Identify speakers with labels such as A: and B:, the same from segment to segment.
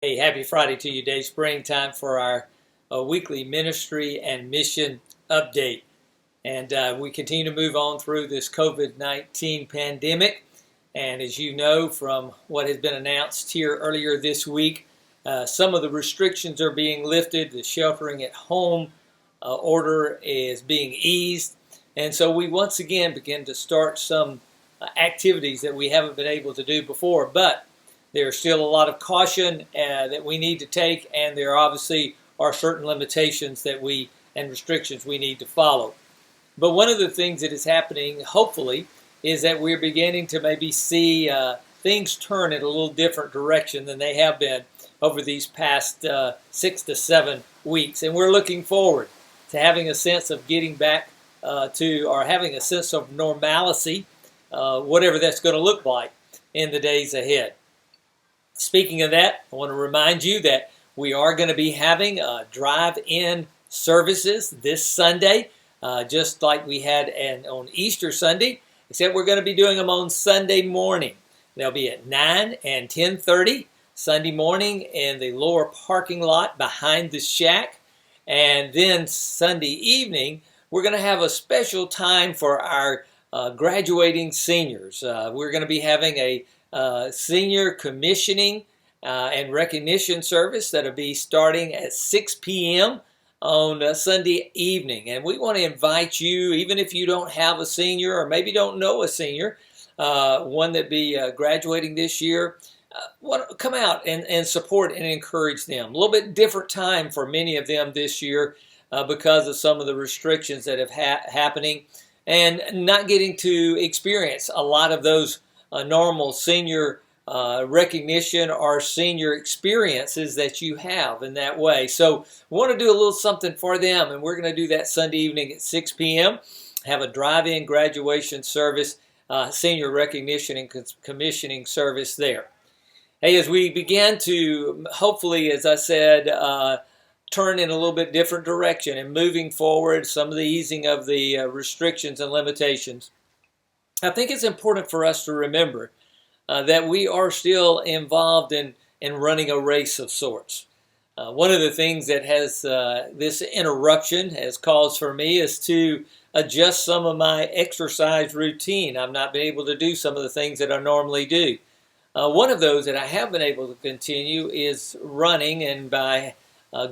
A: Hey, happy Friday to you, Dayspring. Time for our weekly ministry and mission update. And we continue to move on through this COVID-19 pandemic. And as you know from what has been announced here earlier this week, some of the restrictions are being lifted. The sheltering at home order is being eased. And so we once again begin to start some activities that we haven't been able to do before. But there's still a lot of caution that we need to take, and there obviously are certain limitations and restrictions we need to follow. But one of the things that is happening, hopefully, is that we're beginning to maybe see things turn in a little different direction than they have been over these past 6 to 7 weeks. And we're looking forward to having a sense of getting back or having a sense of normalcy, whatever that's going to look like in the days ahead. Speaking of that, I want to remind you that we are going to be having drive-in services this Sunday, just like we had on Easter Sunday, except we're going to be doing them on Sunday morning. They'll be at 9 and 10:30 Sunday morning in the lower parking lot behind the shack. And then Sunday evening, we're going to have a special time for our graduating seniors. We're going to be having a senior commissioning and recognition service that'll be starting at 6 p.m. on Sunday evening. And we want to invite you, even if you don't have a senior or maybe don't know a senior, one that be graduating this year, come out and support and encourage them. A little bit different time for many of them this year because of some of the restrictions that have happening and not getting to experience a lot of those normal senior recognition or senior experiences that you have in that way. So we want to do a little something for them, and we're going to do that Sunday evening at 6 p.m. Have a drive-in graduation service, senior recognition and commissioning service there. Hey, as we begin to, hopefully, as I said, turn in a little bit different direction and moving forward, some of the easing of the restrictions and limitations, I think it's important for us to remember that we are still involved in running a race of sorts. One of the things that has this interruption has caused for me is to adjust some of my exercise routine. I've not been able to do some of the things that I normally do. One of those that I have been able to continue is running, and by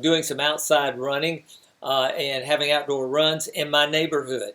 A: doing some outside running and having outdoor runs in my neighborhood.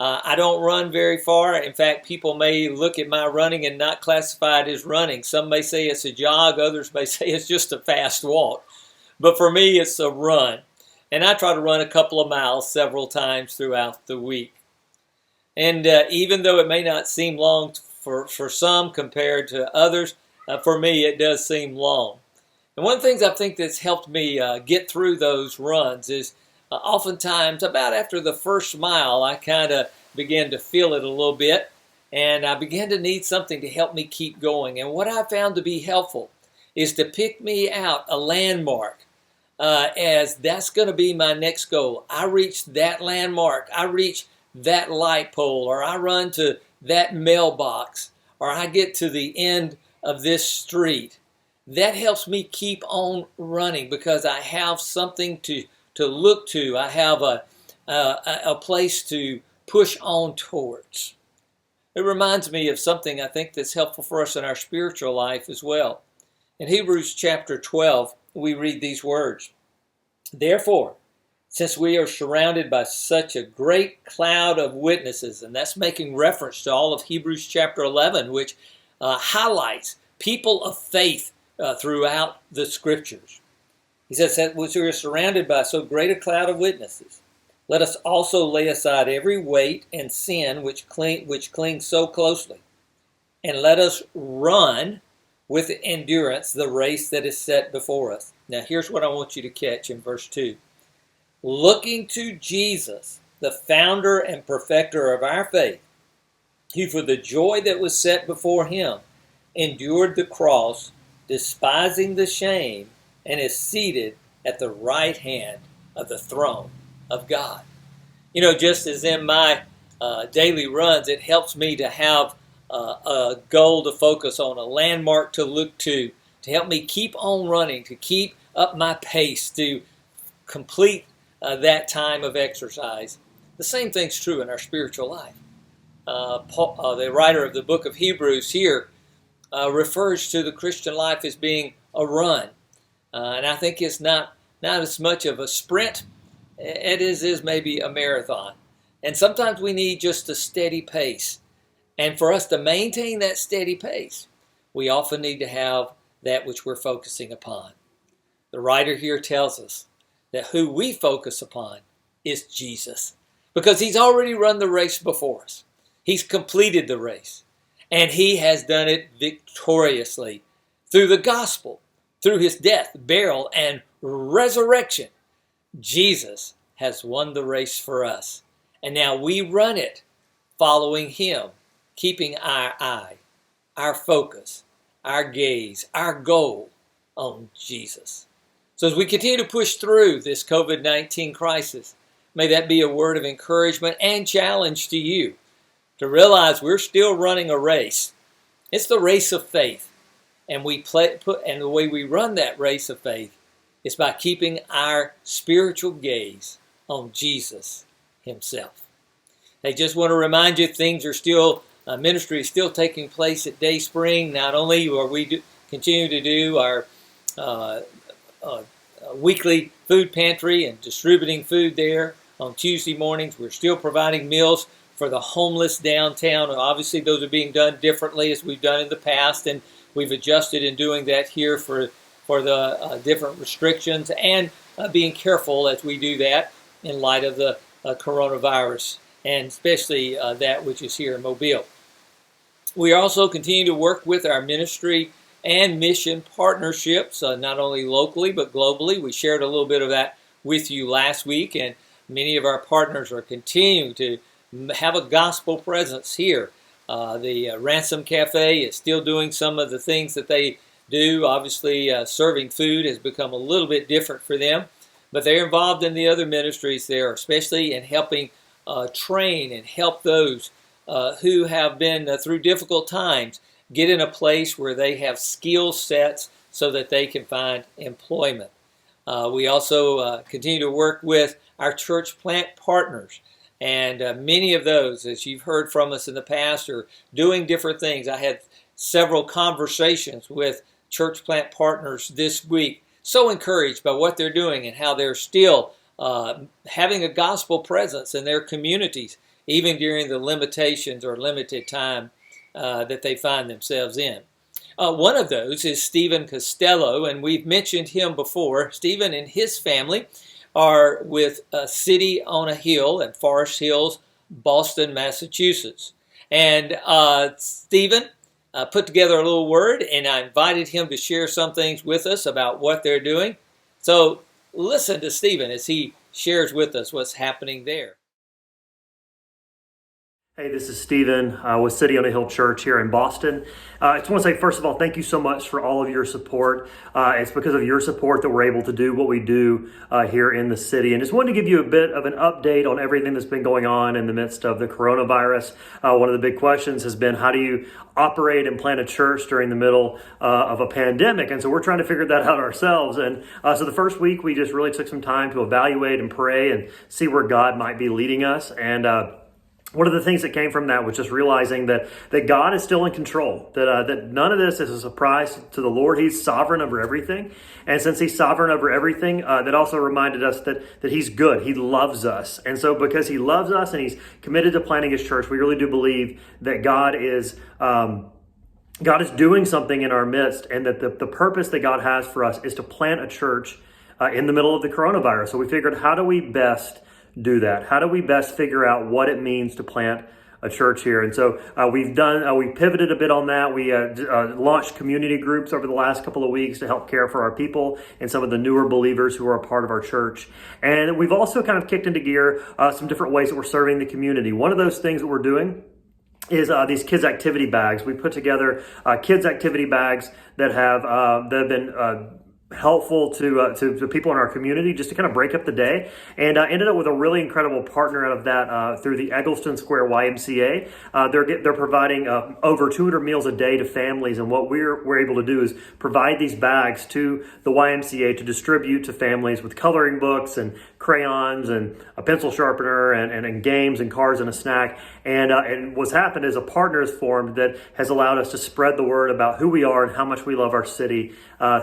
A: I don't run very far. In fact, people may look at my running and not classify it as running. Some may say it's a jog. Others may say it's just a fast walk. But for me, it's a run. And I try to run a couple of miles several times throughout the week. And even though it may not seem long for some compared to others, for me, it does seem long. And one of the things I think that's helped me get through those runs is oftentimes, about after the first mile, I kind of began to feel it a little bit, and I began to need something to help me keep going. And what I found to be helpful is to pick me out a landmark, as that's going to be my next goal. I reach that landmark, I reach that light pole, or I run to that mailbox, or I get to the end of this street. That helps me keep on running because I have something to look to. I have a place to push on towards. It reminds me of something I think that's helpful for us in our spiritual life as well. In Hebrews chapter 12, we read these words. Therefore, since we are surrounded by such a great cloud of witnesses, and that's making reference to all of Hebrews chapter 11, which highlights people of faith throughout the scriptures. He says that we are surrounded by so great a cloud of witnesses. Let us also lay aside every weight and sin which clings so closely, and let us run with endurance the race that is set before us. Now here's what I want you to catch in verse 2. Looking to Jesus, the founder and perfecter of our faith, who for the joy that was set before him endured the cross, despising the shame, and is seated at the right hand of the throne of God. You know, just as in my daily runs, it helps me to have a goal to focus on, a landmark to look to, to help me keep on running, to keep up my pace, to complete that time of exercise. The same thing's true in our spiritual life. Paul, the writer of the book of Hebrews here refers to the Christian life as being a run. And I think it's not as much of a sprint as is maybe a marathon. And sometimes we need just a steady pace. And for us to maintain that steady pace, we often need to have that which we're focusing upon. The writer here tells us that who we focus upon is Jesus, because he's already run the race before us. He's completed the race, and he has done it victoriously through the gospel, through his death, burial, and resurrection. Jesus has won the race for us, and now we run it following him, keeping our eye, our focus, our gaze, our goal on Jesus. So as we continue to push through this COVID-19 crisis, may that be a word of encouragement and challenge to you to realize we're still running a race. It's the race of faith. And the way we run that race of faith is by keeping our spiritual gaze on Jesus himself. I just want to remind you, things are still, ministry is still taking place at Dayspring. Not only are we continue to do our weekly food pantry and distributing food there on Tuesday mornings, we're still providing meals for the homeless downtown. Obviously, those are being done differently as we've done in the past, and we've adjusted in doing that here for the different restrictions and being careful as we do that in light of the coronavirus, and especially that which is here in Mobile. We also continue to work with our ministry and mission partnerships, not only locally but globally. We shared a little bit of that with you last week, and many of our partners are continuing to have a gospel presence here. The Ransom Cafe is still doing some of the things that they do. Obviously, serving food has become a little bit different for them, but they're involved in the other ministries there, especially in helping train and help those who have been through difficult times get in a place where they have skill sets so that they can find employment. We also continue to work with our church plant partners. And many of those, as you've heard from us in the past, are doing different things. I had several conversations with church plant partners this week, so encouraged by what they're doing and how they're still having a gospel presence in their communities, even during the limitations or limited time that they find themselves in. One of those is Stephen Costello, and we've mentioned him before. Stephen and his family are with City on a Hill in Forest Hills, Boston, Massachusetts. And Stephen put together a little word, and I invited him to share some things with us about what they're doing. So listen to Stephen as he shares with us what's happening there.
B: Hey, this is Stephen with City on a Hill Church here in Boston. I just want to say, first of all, thank you so much for all of your support. It's because of your support that we're able to do what we do here in the city. And just wanted to give you a bit of an update on everything that's been going on in the midst of the coronavirus. One of the big questions has been, how do you operate and plant a church during the middle of a pandemic? And so we're trying to figure that out ourselves. And so the first week, we just really took some time to evaluate and pray and see where God might be leading us. And one of the things that came from that was just realizing that God is still in control, that none of this is a surprise to the Lord. He's sovereign over everything. And since he's sovereign over everything, that also reminded us that he's good. He loves us. And so because he loves us and he's committed to planting his church, we really do believe that God is doing something in our midst, and that the purpose that God has for us is to plant a church in the middle of the coronavirus. So we figured, how do we best do that? How do we best figure out what it means to plant a church here? And so we pivoted a bit on that. We launched community groups over the last couple of weeks to help care for our people and some of the newer believers who are a part of our church. And we've also kind of kicked into gear some different ways that we're serving the community. One of those things that we're doing is these kids activity bags. We put together kids activity bags that have been helpful to people in our community just to kind of break up the day, and ended up with a really incredible partner out of that through the Eggleston Square YMCA. They're providing over 200 meals a day to families, and what we're able to do is provide these bags to the YMCA to distribute to families with coloring books and crayons and a pencil sharpener and games and cards and a snack. And what's happened is a partner is formed that has allowed us to spread the word about who we are and how much we love our city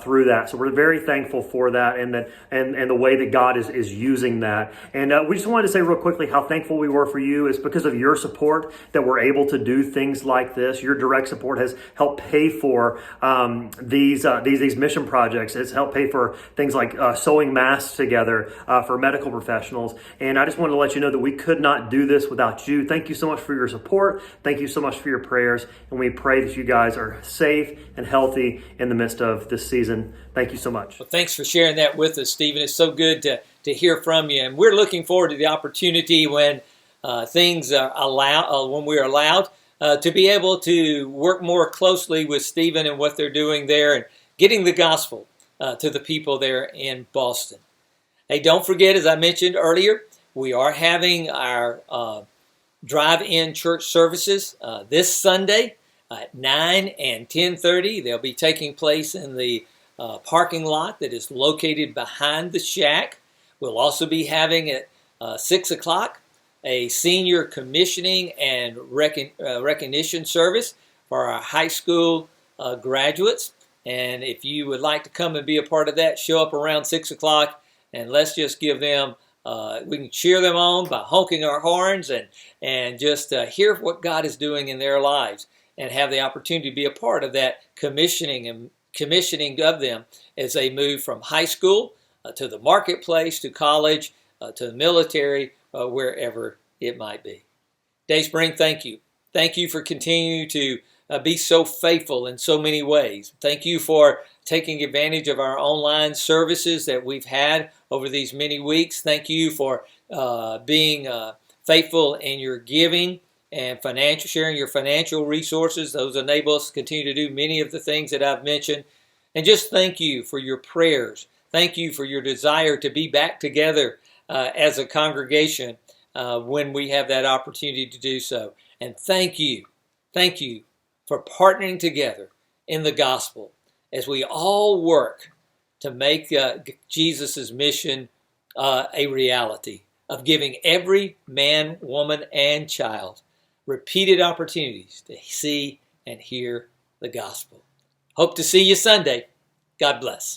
B: through that. So we're very thankful for that, and the way that God is using that. And we just wanted to say real quickly how thankful we were for you. It's because of your support that we're able to do things like this. Your direct support has helped pay for these mission projects. It's helped pay for things like sewing masks together for medical professionals. And I just wanted to let you know that we could not do this without you. Thank you so much for your support. Thank you so much for your prayers. And we pray that you guys are safe and healthy in the midst of this season. Thank you so much.
A: Well, thanks for sharing that with us, Stephen. It's so good to hear from you. And we're looking forward to the opportunity when things are when we're allowed to be able to work more closely with Stephen and what they're doing there and getting the gospel to the people there in Boston. Hey, don't forget, as I mentioned earlier, we are having our drive-in church services this Sunday at 9 and 10:30. They'll be taking place in the parking lot that is located behind the shack. We'll also be having at 6 o'clock a senior commissioning and recognition service for our high school graduates. And if you would like to come and be a part of that, show up around 6 o'clock. And let's just give them, we can cheer them on by honking our horns and just hear what God is doing in their lives and have the opportunity to be a part of that commissioning of them as they move from high school to the marketplace, to college, to the military, wherever it might be. Dayspring, thank you. Thank you for continuing to be so faithful in so many ways. Thank you for taking advantage of our online services that we've had over these many weeks. Thank you for being faithful in your giving and sharing your financial resources. Those enable us to continue to do many of the things that I've mentioned. And just thank you for your prayers. Thank you for your desire to be back together as a congregation when we have that opportunity to do so. And thank you for partnering together in the gospel as we all work to make Jesus' mission a reality of giving every man, woman, and child repeated opportunities to see and hear the gospel. Hope to see you Sunday. God bless.